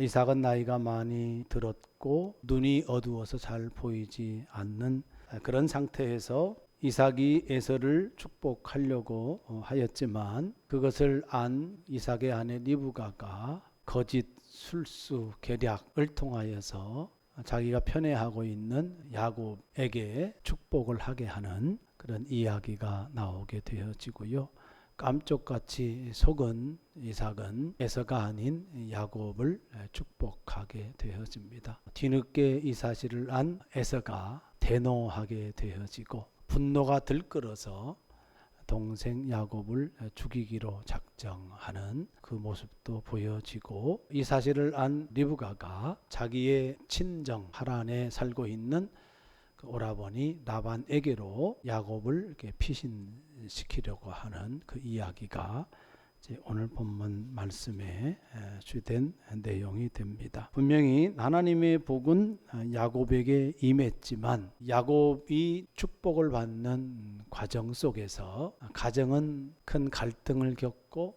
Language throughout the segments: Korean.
이삭은 나이가 많이 들었고 눈이 어두워서 잘 보이지 않는 그런 상태에서 이삭이 에서를 축복하려고 하였지만 그것을 안 이삭의 아내 리브가가 거짓 술수 계략을 통하여서 자기가 편애하고 있는 야곱에게 축복을 하게 하는 그런 이야기가 나오게 되어지고요. 깜쪽같이 속은 이삭은 에서가 아닌 야곱을 축복하게 되어집니다. 뒤늦게 이 사실을 안 에서가 대노하게 되어지고 분노가 들끓어서 동생 야곱을 죽이기로 작정하는 그 모습도 보여지고, 이 사실을 안 리브가가 자기의 친정 하란에 살고 있는 그 오라버니 라반에게로 야곱을 이렇게 피신시키려고 하는 그 이야기가 이제 오늘 본문 말씀에 주된 내용이 됩니다. 분명히 하나님의 복은 야곱에게 임했지만 야곱이 축복을 받는 과정 속에서 가정은 큰 갈등을 겪고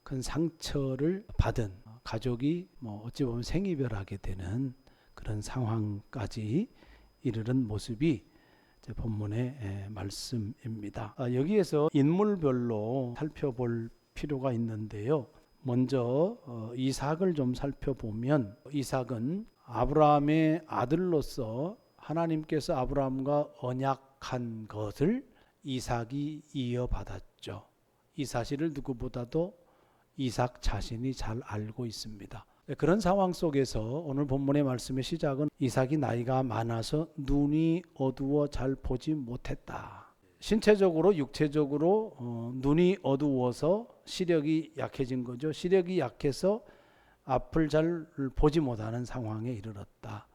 큰 상처를 받은 가족이 어찌 보면 생이별하게 되는 그런 상황까지 이르는 모습이 본문의 말씀입니다. 여기에서 인물별로 살펴볼 필요가 있는데요. 먼저 이삭을 좀 살펴보면 이삭은 아브라함의 아들로서 하나님께서 아브라함과 언약한 것을 이삭이 이어받았죠. 이 사실을 누구보다도 이삭 자신이 잘 알고 있습니다. 그런 상황 속에서 오늘 본문의 말씀의 시작은 이삭이 나이가 많아서 눈이 어두워 잘 보지 못했다. 신체적으로 육체적으로 눈이 어두워서 시력이 약해진 거죠. 시력이 약해서 앞을 잘 보지 못하는 상황에 이르렀다.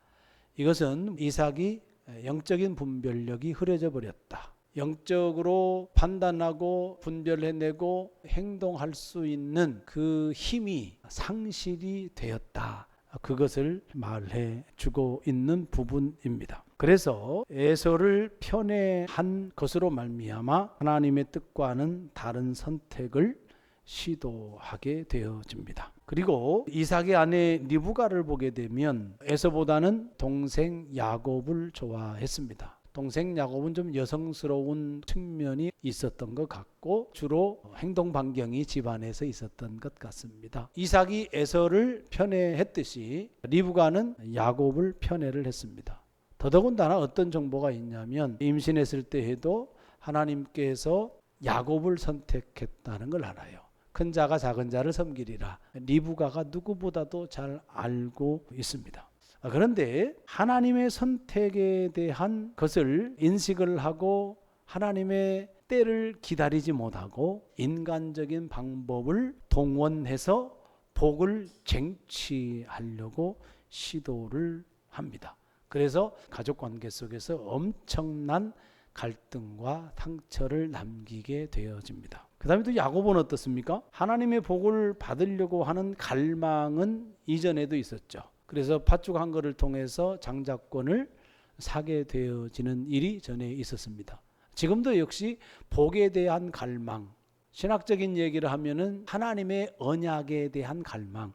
이것은 이삭이 영적인 분별력이 흐려져 버렸다. 영적으로 판단하고 분별해내고 행동할 수 있는 그 힘이 상실이 되었다. 그것을 말해 주고 있는 부분입니다. 그래서 에서를 편애한 것으로 말미암아 하나님의 뜻과는 다른 선택을 시도하게 되어집니다. 그리고 이삭의 아내 리브가를 보게 되면 에서보다는 동생 야곱을 좋아했습니다. 동생 야곱은 좀 여성스러운 측면이 있었던 것 같고 주로 행동 반경이 집안에서 있었던 것 같습니다. 이삭이 에서를 편애했듯이 리브가는 야곱을 편애를 했습니다. 더더군다나 어떤 정보가 있냐면 임신했을 때에도 하나님께서 야곱을 선택했다는 걸 알아요. 큰 자가 작은 자를 섬기리라. 리브가가 누구보다도 잘 알고 있습니다. 그런데 하나님의 선택에 대한 것을 인식을 하고 하나님의 때를 기다리지 못하고 인간적인 방법을 동원해서 복을 쟁취하려고 시도를 합니다. 그래서 가족관계 속에서 엄청난 갈등과 상처를 남기게 되어집니다. 그 다음에 또 야곱은 어떻습니까? 하나님의 복을 받으려고 하는 갈망은 이전에도 있었죠. 그래서 팥죽 한 거를 통해서 장자권을 사게 되어지는 일이 전에 있었습니다. 지금도 역시 복에 대한 갈망, 신학적인 얘기를 하면은 하나님의 언약에 대한 갈망,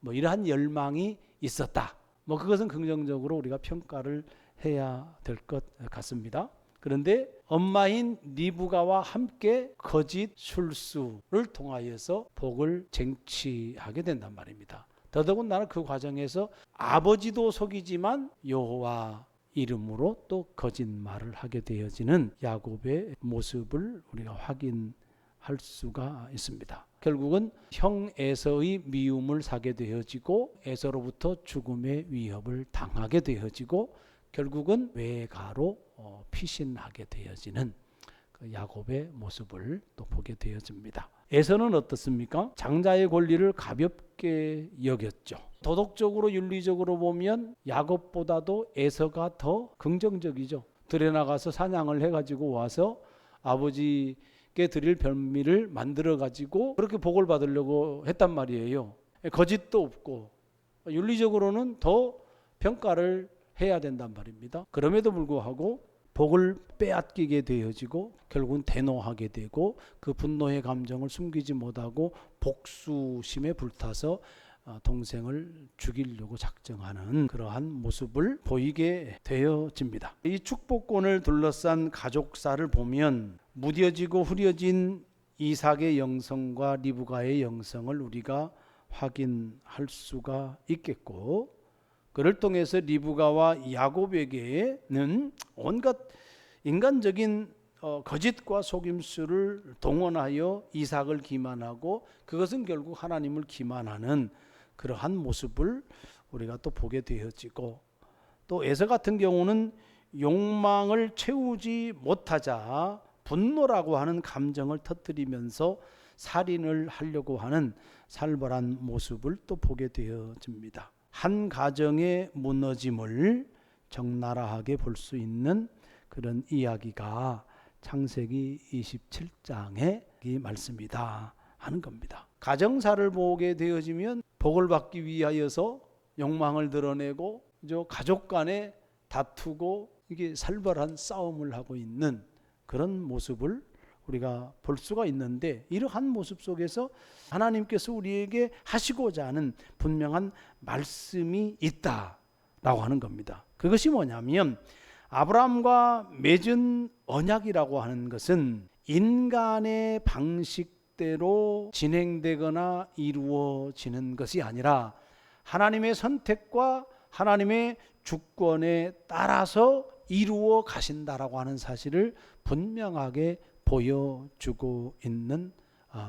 이러한 열망이 있었다. 그것은 긍정적으로 우리가 평가를 해야 될 것 같습니다. 그런데 엄마인 리브가와 함께 거짓 술수를 통하여서 복을 쟁취하게 된단 말입니다. 더더군다나 그 과정에서 아버지도 속이지만 여호와 이름으로 또 거짓말을 하게 되어지는 야곱의 모습을 우리가 확인할 수가 있습니다. 결국은 형 에서의 미움을 사게 되어지고 에서로부터 죽음의 위협을 당하게 되어지고 결국은 외가로 피신하게 되어지는 그 야곱의 모습을 또 보게 되어집니다. 에서는 어떻습니까? 장자의 권리를 가볍게 여겼죠. 도덕적으로 윤리적으로 보면 야곱보다도 에서가 더 긍정적이죠. 들에 나가서 사냥을 해가지고 와서 아버지께 드릴 별미를 만들어가지고 그렇게 복을 받으려고 했단 말이에요. 거짓도 없고 윤리적으로는 더 평가를 해야 된단 말입니다. 그럼에도 불구하고 복을 빼앗기게 되어지고 결국은 대노하게 되고 그 분노의 감정을 숨기지 못하고 복수심에 불타서 동생을 죽이려고 작정하는 그러한 모습을 보이게 되어집니다. 이 축복권을 둘러싼 가족사를 보면 무뎌지고 흐려진 이삭의 영성과 리브가의 영성을 우리가 확인할 수가 있겠고, 그를 통해서 리브가와 야곱에게는 온갖 인간적인 거짓과 속임수를 동원하여 이삭을 기만하고, 그것은 결국 하나님을 기만하는 그러한 모습을 우리가 또 보게 되어지고, 또 에서 같은 경우는 욕망을 채우지 못하자 분노라고 하는 감정을 터뜨리면서 살인을 하려고 하는 살벌한 모습을 또 보게 되어집니다. 한 가정의 무너짐을 적나라하게 볼 수 있는 그런 이야기가 창세기 27장의 이 말씀이다 하는 겁니다. 가정사를 보게 되어지면 복을 받기 위하여서 욕망을 드러내고 가족 간에 다투고 이게 살벌한 싸움을 하고 있는 그런 모습을 우리가 볼 수가 있는데, 이러한 모습 속에서 하나님께서 우리에게 하시고자 하는 분명한 말씀이 있다라고 하는 겁니다. 그것이 뭐냐면, 아브라함과 맺은 언약이라고 하는 것은 인간의 방식대로 진행되거나 이루어지는 것이 아니라 하나님의 선택과 하나님의 주권에 따라서 이루어 가신다라고 하는 사실을 분명하게 보여주고 있는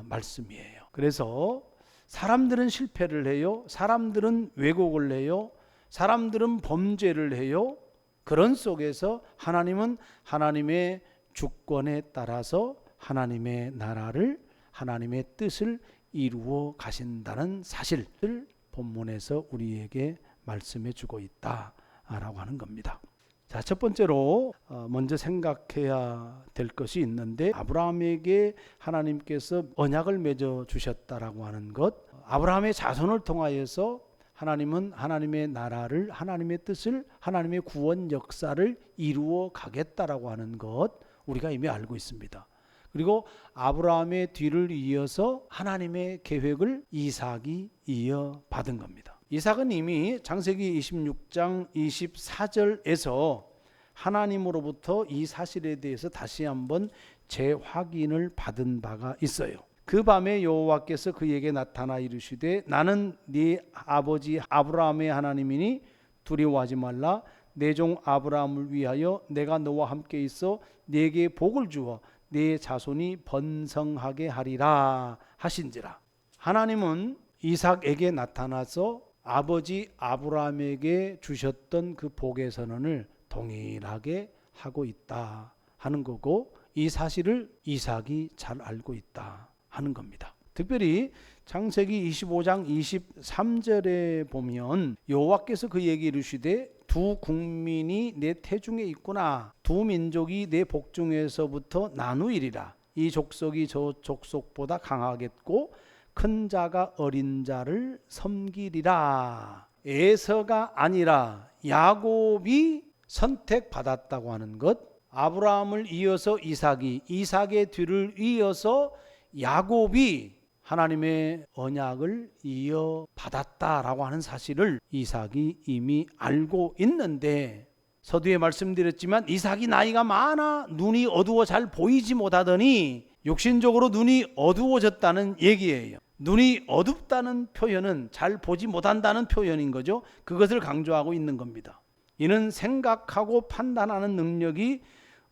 말씀이에요. 그래서 사람들은 실패를 해요. 사람들은 왜곡을 해요. 사람들은 범죄를 해요. 그런 속에서 하나님은 하나님의 주권에 따라서 하나님의 나라를, 하나님의 뜻을 이루어 가신다는 사실을 본문에서 우리에게 말씀해 주고 있다라고 하는 겁니다. 자, 첫 번째로 먼저 생각해야 될 것이 있는데, 아브라함에게 하나님께서 언약을 맺어 주셨다라고 하는 것, 아브라함의 자손을 통하여서 하나님은 하나님의 나라를, 하나님의 뜻을, 하나님의 구원 역사를 이루어 가겠다라고 하는 것 우리가 이미 알고 있습니다. 그리고 아브라함의 뒤를 이어서 하나님의 계획을 이삭이 이어받은 겁니다. 이삭은 이미 창세기 26장 24절에서 하나님으로부터 이 사실에 대해서 다시 한번 재확인을 받은 바가 있어요. 그 밤에 여호와께서 그에게 나타나 이르시되, 나는 네 아버지 아브라함의 하나님이니 두려워하지 말라. 내 종 아브라함을 위하여 내가 너와 함께 있어 네게 복을 주어 네 자손이 번성하게 하리라 하신지라. 하나님은 이삭에게 나타나서 아버지 아브라함에게 주셨던 그 복의 선언을 동일하게 하고 있다 하는 거고, 이 사실을 이삭이 잘 알고 있다 하는 겁니다. 특별히 창세기 25장 23절에 보면 여호와께서 그에게 이르시되, 두 국민이 내 태중에 있구나. 두 민족이 내 복중에서부터 나누이리라. 이 족속이 저 족속보다 강하겠고 큰 자가 어린 자를 섬기리라. 에서가 아니라 야곱이 선택받았다고 하는 것, 아브라함을 이어서 이삭이, 이삭의 뒤를 이어서 야곱이 하나님의 언약을 이어받았다라고 하는 사실을 이삭이 이미 알고 있는데, 서두에 말씀드렸지만 이삭이 나이가 많아 눈이 어두워 잘 보이지 못하더니 육신적으로 눈이 어두워졌다는 얘기예요. 눈이 어둡다는 표현은 잘 보지 못한다는 표현인 거죠. 그것을 강조하고 있는 겁니다. 이는 생각하고 판단하는 능력이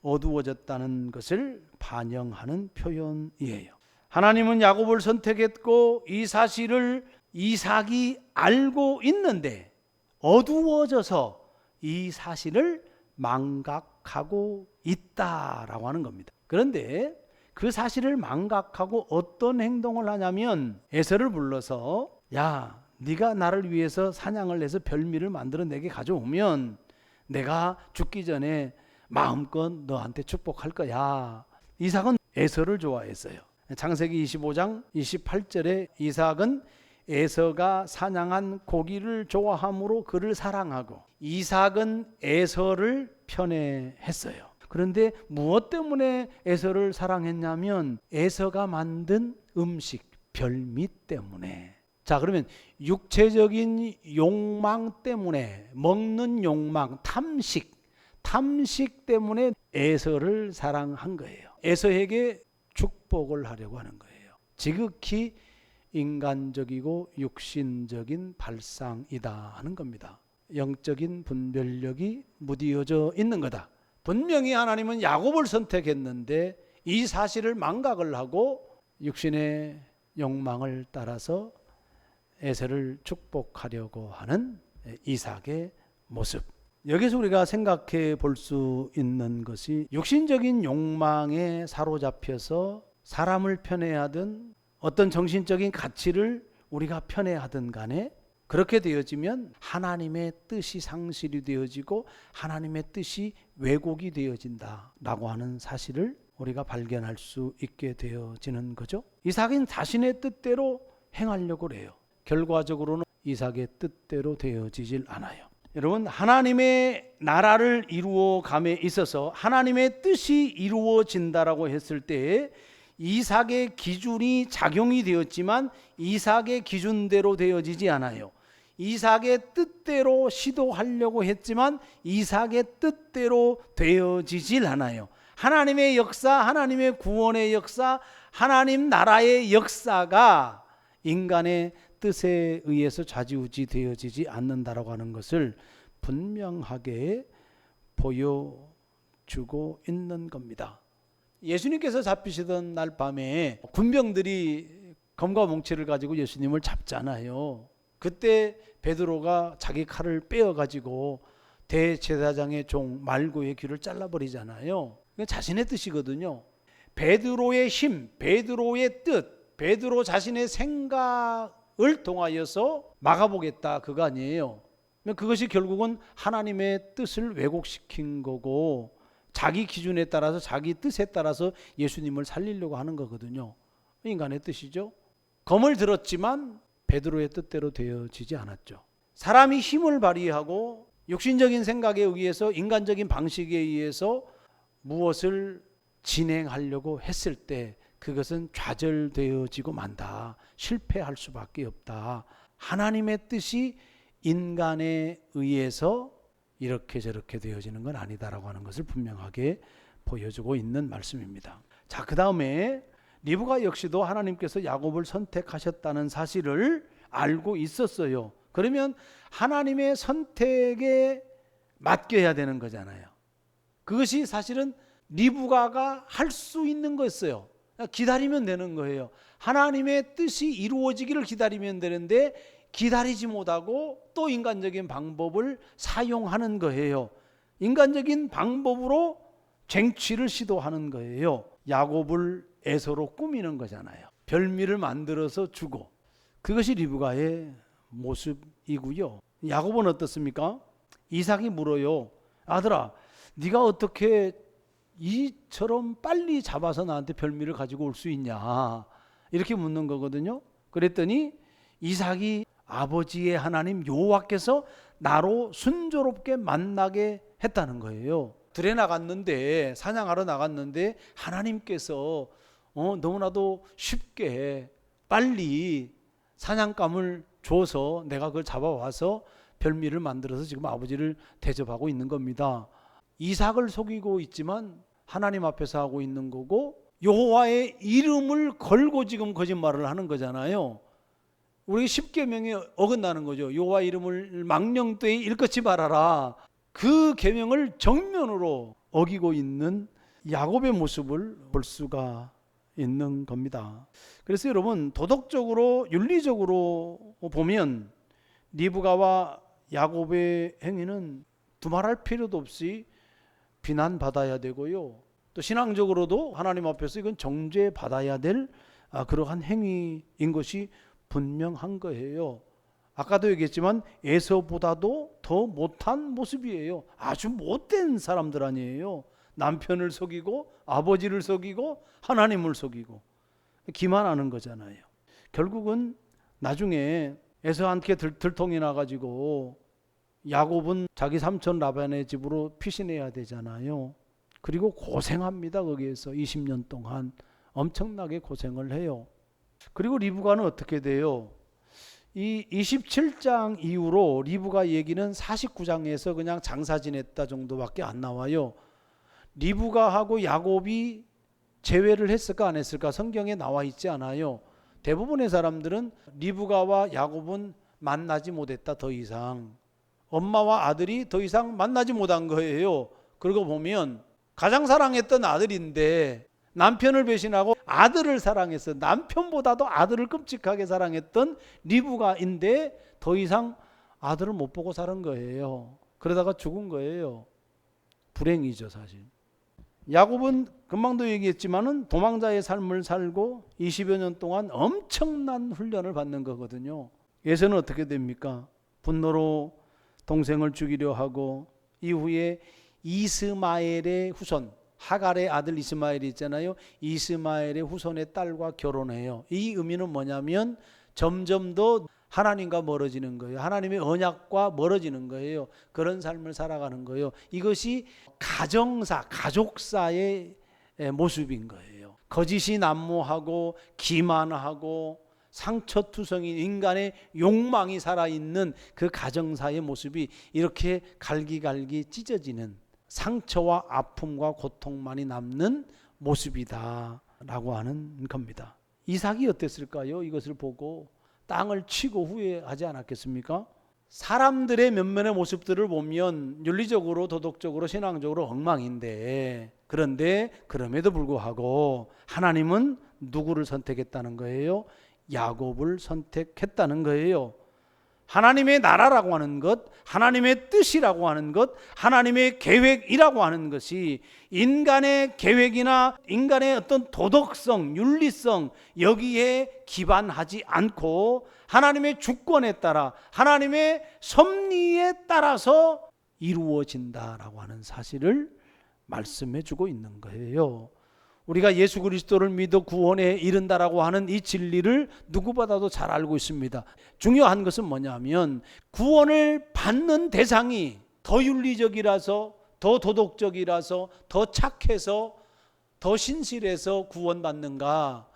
어두워졌다는 것을 반영하는 표현이에요. 하나님은 야곱을 선택했고 이 사실을 이삭이 알고 있는데 어두워져서 이 사실을 망각하고 있다라고 하는 겁니다. 그런데 그 사실을 망각하고 어떤 행동을 하냐면, 에서를 불러서 야, 네가 나를 위해서 사냥을 해서 별미를 만들어 내게 가져오면 내가 죽기 전에 마음껏 너한테 축복할 거야. 이삭은 에서를 좋아했어요. 창세기 25장 28절에 이삭은 에서가 사냥한 고기를 좋아함으로 그를 사랑하고, 이삭은 에서를 편애했어요. 그런데 무엇 때문에 에서를 사랑했냐면 에서가 만든 음식 별미 때문에. 자, 그러면 육체적인 욕망 때문에, 먹는 욕망, 탐식 때문에 에서를 사랑한 거예요. 에서에게 축복을 하려고 하는 거예요. 지극히 인간적이고 육신적인 발상이다 하는 겁니다. 영적인 분별력이 무디어져 있는 거다. 분명히 하나님은 야곱을 선택했는데 이 사실을 망각을 하고 육신의 욕망을 따라서 에서를 축복하려고 하는 이삭의 모습. 여기서 우리가 생각해 볼 수 있는 것이 육신적인 욕망에 사로잡혀서 사람을 편애하든 어떤 정신적인 가치를 우리가 편애하든 간에 그렇게 되어지면 하나님의 뜻이 상실이 되어지고 하나님의 뜻이 왜곡이 되어진다라고 하는 사실을 우리가 발견할 수 있게 되어지는 거죠. 이삭은 자신의 뜻대로 행하려고 해요. 결과적으로는 이삭의 뜻대로 되어지질 않아요. 여러분, 하나님의 나라를 이루어 감에 있어서 하나님의 뜻이 이루어진다라고 했을 때 이삭의 기준이 작용이 되었지만 이삭의 기준대로 되어지지 않아요. 이삭의 뜻대로 시도하려고 했지만 이삭의 뜻대로 되어지질 않아요. 하나님의 역사, 하나님의 구원의 역사, 하나님 나라의 역사가 인간의 뜻에 의해서 좌지우지 되어지지 않는다라고 하는 것을 분명하게 보여주고 있는 겁니다. 예수님께서 잡히시던 날 밤에 군병들이 검과 몽치를 가지고 예수님을 잡잖아요. 그때 베드로가 자기 칼을 빼어가지고 대제사장의 종 말고의 귀를 잘라버리잖아요. 자신의 뜻이거든요. 베드로의 힘, 베드로의 뜻, 베드로 자신의 생각을 통하여서 막아보겠다 그거 아니에요. 그것이 결국은 하나님의 뜻을 왜곡시킨 거고 자기 기준에 따라서 자기 뜻에 따라서 예수님을 살리려고 하는 거거든요. 인간의 뜻이죠. 검을 들었지만 베드로의 뜻대로 되어지지 않았죠. 사람이 힘을 발휘하고 육신적인 생각에 의해서 인간적인 방식에 의해서 무엇을 진행하려고 했을 때 그것은 좌절되어지고 만다. 실패할 수밖에 없다. 하나님의 뜻이 인간에 의해서 이렇게 저렇게 되어지는 건 아니다라고 하는 것을 분명하게 보여주고 있는 말씀입니다. 자, 그 다음에 리브가 역시도 하나님께서 야곱을 선택하셨다는 사실을 알고 있었어요. 그러면 하나님의 선택에 맡겨야 되는 거잖아요. 그것이 사실은 리브가가 할 수 있는 거였어요. 기다리면 되는 거예요. 하나님의 뜻이 이루어지기를 기다리면 되는데 기다리지 못하고 또 인간적인 방법을 사용하는 거예요. 인간적인 방법으로 쟁취를 시도하는 거예요. 야곱을 에서로 꾸미는 거잖아요. 별미를 만들어서 주고. 그것이 리브가의 모습이고요. 야곱은 어떻습니까? 이삭이 물어요. 아들아, 네가 어떻게 이처럼 빨리 잡아서 나한테 별미를 가지고 올 수 있냐? 이렇게 묻는 거거든요. 그랬더니 이삭이 아버지의 하나님 여호와께서 나로 순조롭게 만나게 했다는 거예요. 들에 나갔는데, 사냥하러 나갔는데 하나님께서 너무나도 쉽게 빨리 사냥감을 줘서 내가 그걸 잡아와서 별미를 만들어서 지금 아버지를 대접하고 있는 겁니다. 이삭을 속이고 있지만 하나님 앞에서 하고 있는 거고 여호와의 이름을 걸고 지금 거짓말을 하는 거잖아요. 우리 십계명에 어긋나는 거죠. 여호와 이름을 망령되이 일컫지 말아라. 그 계명을 정면으로 어기고 있는 야곱의 모습을 볼 수가 있는 겁니다. 그래서 여러분, 도덕적으로 윤리적으로 보면 리브가와 야곱의 행위는 두말할 필요도 없이 비난받아야 되고요. 또 신앙적으로도 하나님 앞에서 이건 정죄받아야 될 그러한 행위인 것이 분명한 거예요. 아까도 얘기했지만 에서보다도 더 못한 모습이에요. 아주 못된 사람들 아니에요. 남편을 속이고 아버지를 속이고 하나님을 속이고 기만하는 거잖아요. 결국은 나중에 에서한테 들통이 나가지고 야곱은 자기 삼촌 라반의 집으로 피신해야 되잖아요. 그리고 고생합니다. 거기에서 20년 동안 엄청나게 고생을 해요. 그리고 리브가는 어떻게 돼요? 이 27장 이후로 리브가 얘기는 49장에서 그냥 장사 지냈다 정도밖에 안 나와요. 리브가하고 야곱이 재회를 했을까 안 했을까 성경에 나와 있지 않아요. 대부분의 사람들은 리브가와 야곱은 만나지 못했다. 더 이상 엄마와 아들이 더 이상 만나지 못한 거예요. 그러고 보면 가장 사랑했던 아들인데 남편을 배신하고 아들을 사랑해서 남편보다도 아들을 끔찍하게 사랑했던 리브가인데 더 이상 아들을 못 보고 사는 거예요. 그러다가 죽은 거예요. 불행이죠 사실. 야곱은 금방도 얘기했지만은 도망자의 삶을 살고 20여 년 동안 엄청난 훈련을 받는 거거든요. 에서는 어떻게 됩니까? 분노로 동생을 죽이려 하고 이후에 이스마엘의 후손, 하갈의 아들 이스마엘이 있잖아요. 이스마엘의 후손의 딸과 결혼해요. 이 의미는 뭐냐면 점점 더 하나님과 멀어지는 거예요. 하나님의 언약과 멀어지는 거예요. 그런 삶을 살아가는 거예요. 이것이 가정사, 가족사의 모습인 거예요. 거짓이 난무하고 기만하고 상처투성인 인간의 욕망이 살아있는 그 가정사의 모습이 이렇게 갈기갈기 찢어지는 상처와 아픔과 고통만이 남는 모습이다 라고 하는 겁니다. 이삭이 어땠을까요? 이것을 보고 땅을 치고 후회하지 않았겠습니까? 사람들의 면면의 모습들을 보면 윤리적으로 도덕적으로 신앙적으로 엉망인데 그런데 그럼에도 불구하고 하나님은 누구를 선택했다는 거예요? 야곱을 선택했다는 거예요. 하나님의 나라라고 하는 것, 하나님의 뜻이라고 하는 것, 하나님의 계획이라고 하는 것이 인간의 계획이나 인간의 어떤 도덕성, 윤리성 여기에 기반하지 않고 하나님의 주권에 따라 하나님의 섭리에 따라서 이루어진다라고 하는 사실을 말씀해 주고 있는 거예요. 우리가 예수 그리스도를 믿어 구원에 이른다라고 하는 이 진리를 누구보다도 잘 알고 있습니다. 중요한 것은 뭐냐면 구원을 받는 대상이 더 윤리적이라서 더 도덕적이라서 더 착해서 더 신실해서 구원받는가?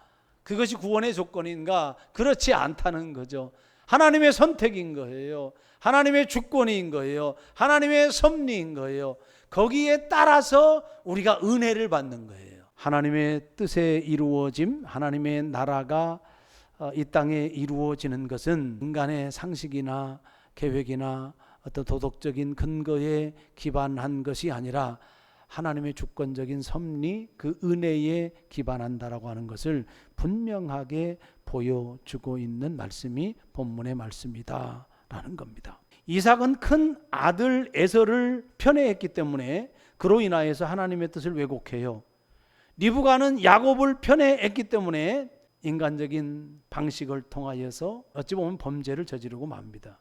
그것이 구원의 조건인가? 그렇지 않다는 거죠. 하나님의 선택인 거예요. 하나님의 주권인 거예요. 하나님의 섭리인 거예요. 거기에 따라서 우리가 은혜를 받는 거예요. 하나님의 뜻에 이루어짐, 하나님의 나라가 이 땅에 이루어지는 것은 인간의 상식이나 계획이나 어떤 도덕적인 근거에 기반한 것이 아니라 하나님의 주권적인 섭리, 그 은혜에 기반한다라고 하는 것을 분명하게 보여주고 있는 말씀이 본문의 말씀이다라는 겁니다. 이삭은 큰 아들 에서를 편애했기 때문에 그로 인하여서 하나님의 뜻을 왜곡해요. 리브가는 야곱을 편애했기 때문에 인간적인 방식을 통하여서 어찌 보면 범죄를 저지르고 맙니다.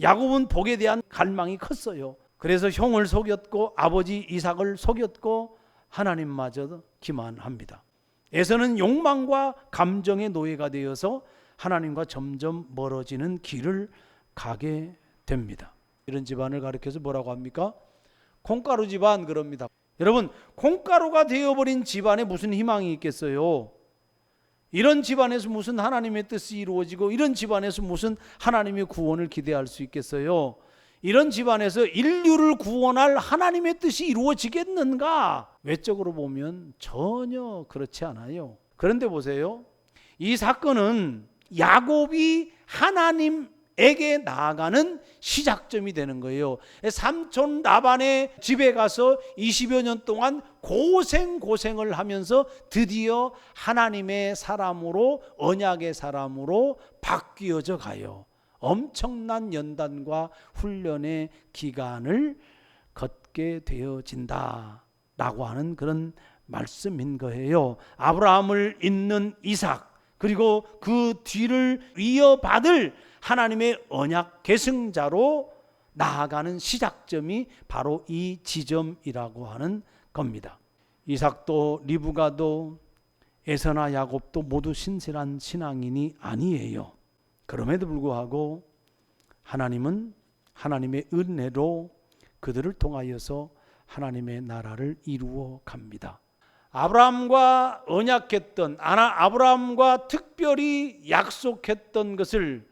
야곱은 복에 대한 갈망이 컸어요. 그래서 형을 속였고 아버지 이삭을 속였고 하나님마저 기만합니다. 에서는 욕망과 감정의 노예가 되어서 하나님과 점점 멀어지는 길을 가게 됩니다. 이런 집안을 가리켜서 뭐라고 합니까? 콩가루 집안 그럽니다. 여러분, 콩가루가 되어버린 집안에 무슨 희망이 있겠어요? 이런 집안에서 무슨 하나님의 뜻이 이루어지고 이런 집안에서 무슨 하나님의 구원을 기대할 수 있겠어요? 이런 집안에서 인류를 구원할 하나님의 뜻이 이루어지겠는가? 외적으로 보면 전혀 그렇지 않아요. 그런데 보세요. 이 사건은 야곱이 하나님에게 나아가는 시작점이 되는 거예요. 삼촌 라반의 집에 가서 20여 년 동안 고생을 하면서 드디어 하나님의 사람으로, 언약의 사람으로 바뀌어져 가요. 엄청난 연단과 훈련의 기간을 걷게 되어진다라고 하는 그런 말씀인 거예요. 아브라함을 잇는 이삭, 그리고 그 뒤를 이어받을 하나님의 언약 계승자로 나아가는 시작점이 바로 이 지점이라고 하는 겁니다. 이삭도 리브가도 에서나 야곱도 모두 신실한 신앙인이 아니에요. 그럼에도 불구하고 하나님은 하나님의 은혜로 그들을 통하여서 하나님의 나라를 이루어 갑니다. 아브라함과 언약했던, 아브라함과 특별히 약속했던 것을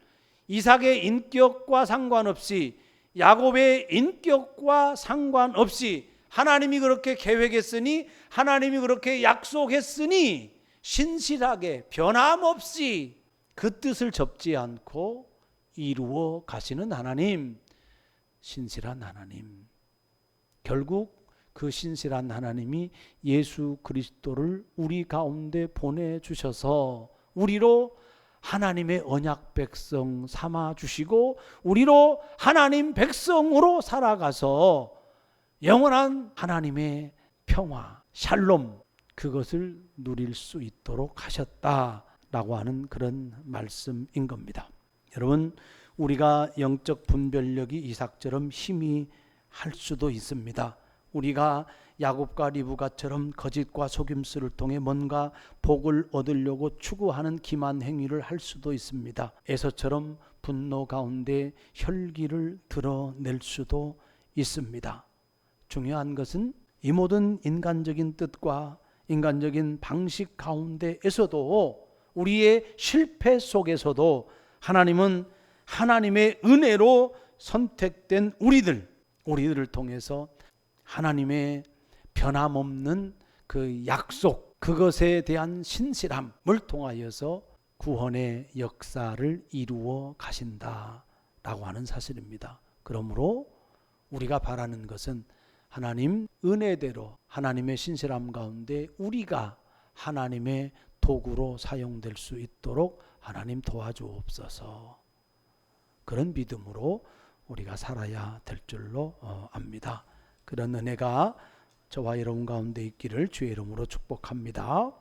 이삭의 인격과 상관없이, 야곱의 인격과 상관없이 하나님이 그렇게 계획했으니, 하나님이 그렇게 약속했으니 신실하게 변함없이 그 뜻을 접지 않고 이루어 가시는 하나님, 신실한 하나님. 결국 그 신실한 하나님이 예수 그리스도를 우리 가운데 보내주셔서 우리로 하나님의 언약 백성 삼아 주시고 우리로 하나님 백성으로 살아가서 영원한 하나님의 평화, 샬롬, 그것을 누릴 수 있도록 하셨다라고 하는 그런 말씀인 겁니다. 여러분, 우리가 영적 분별력이 이삭처럼 희미할 수도 있습니다. 우리가 야곱과 리브가처럼 거짓과 속임수를 통해 뭔가 복을 얻으려고 추구하는 기만 행위를 할 수도 있습니다. 에서처럼 분노 가운데 혈기를 드러낼 수도 있습니다. 중요한 것은 이 모든 인간적인 뜻과 인간적인 방식 가운데에서도, 우리의 실패 속에서도 하나님은 하나님의 은혜로 선택된 우리들을 통해서 하나님의 변함없는 그 약속, 그것에 대한 신실함을 통하여서 구원의 역사를 이루어 가신다라고 하는 사실입니다. 그러므로 우리가 바라는 것은 하나님 은혜대로 하나님의 신실함 가운데 우리가 하나님의 도구로 사용될 수 있도록 하나님 도와주옵소서. 그런 믿음으로 우리가 살아야 될 줄로 압니다. 그런 은혜가 저와 여러분 가운데 있기를 주의 이름으로 축복합니다.